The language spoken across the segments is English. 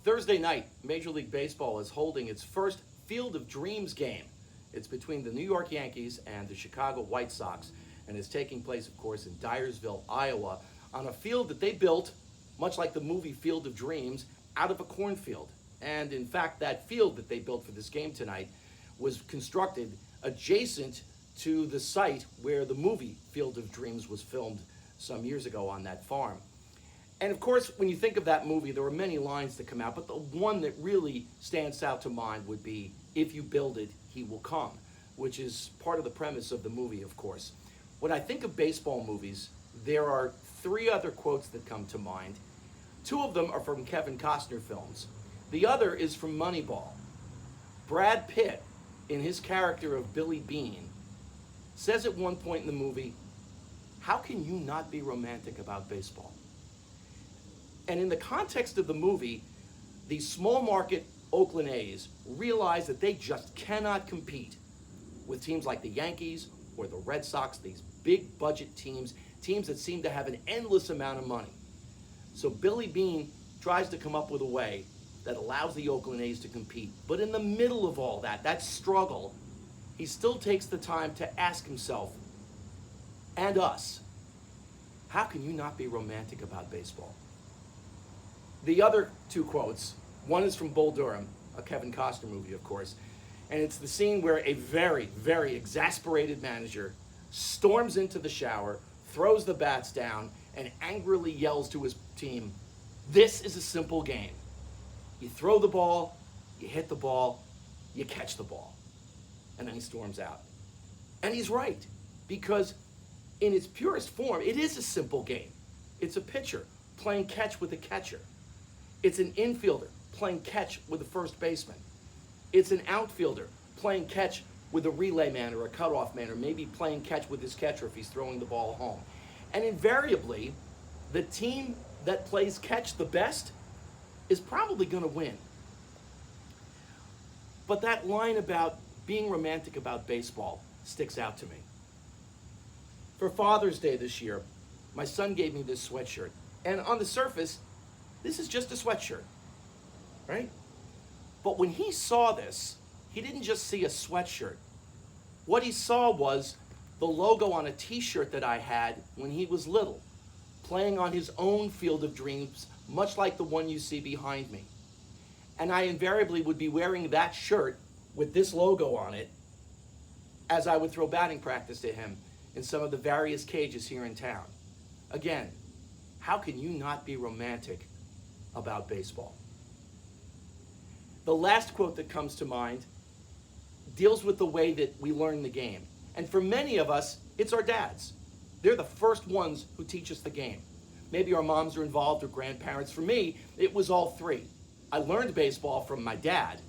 Thursday night, Major League Baseball is holding its first Field of Dreams game. It's between the New York Yankees and the Chicago White Sox, and is taking place, of course, in Dyersville, Iowa, on a field that they built, much like the movie Field of Dreams, out of a cornfield. And in fact, that field that they built for this game tonight was constructed adjacent to the site where the movie Field of Dreams was filmed some years ago on that farm. And of course, when you think of that movie, there were many lines that come out, but the one that really stands out to mind would be, "If you build it, he will come," which is part of the premise of the movie, of course. When I think of baseball movies, there are three other quotes that come to mind. Two of them are from Kevin Costner films. The other is from Moneyball. Brad Pitt, in his character of Billy Bean, says at one point in the movie, "How can you not be romantic about baseball?" And in the context of the movie, the small market Oakland A's realize that they just cannot compete with teams like the Yankees or the Red Sox, these big budget teams that seem to have an endless amount of money. So Billy Bean tries to come up with a way that allows the Oakland A's to compete. But in the middle of all that struggle, he still takes the time to ask himself and us, how can you not be romantic about baseball? The other two quotes, one is from Bull Durham, a Kevin Costner movie, of course, and it's the scene where a very, very exasperated manager storms into the shower, throws the bats down, and angrily yells to his team, "This is a simple game. You throw the ball, you hit the ball, you catch the ball." And then he storms out. And he's right, because in its purest form, it is a simple game. It's a pitcher playing catch with a catcher. It's an infielder playing catch with a first baseman. It's an outfielder playing catch with a relay man or a cutoff man, or maybe playing catch with his catcher if he's throwing the ball home. And invariably, the team that plays catch the best is probably going to win. But that line about being romantic about baseball sticks out to me. For Father's Day this year, my son gave me this sweatshirt. And on the surface, this is just a sweatshirt, right? But when he saw this, he didn't just see a sweatshirt. What he saw was the logo on a t-shirt that I had when he was little, playing on his own Field of Dreams, much like the one you see behind me. And I invariably would be wearing that shirt with this logo on it as I would throw batting practice to him in some of the various cages here in town. Again, how can you not be romantic about baseball? The last quote that comes to mind deals with the way that we learn the game. And for many of us, it's our dads. They're the first ones who teach us the game. Maybe our moms are involved or grandparents. For me, it was all three. I learned baseball from my dad.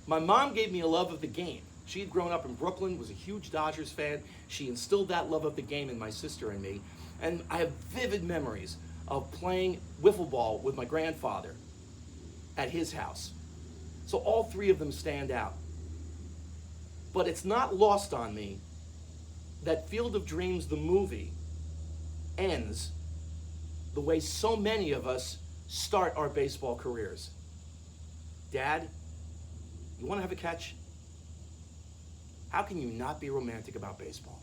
My mom gave me a love of the game. She had grown up in Brooklyn, was a huge Dodgers fan. She instilled that love of the game in my sister and me. And I have vivid memories of playing wiffle ball with my grandfather at his house. So all three of them stand out. But it's not lost on me that Field of Dreams, the movie, ends the way so many of us start our baseball careers. Dad, you want to have a catch? How can you not be romantic about baseball?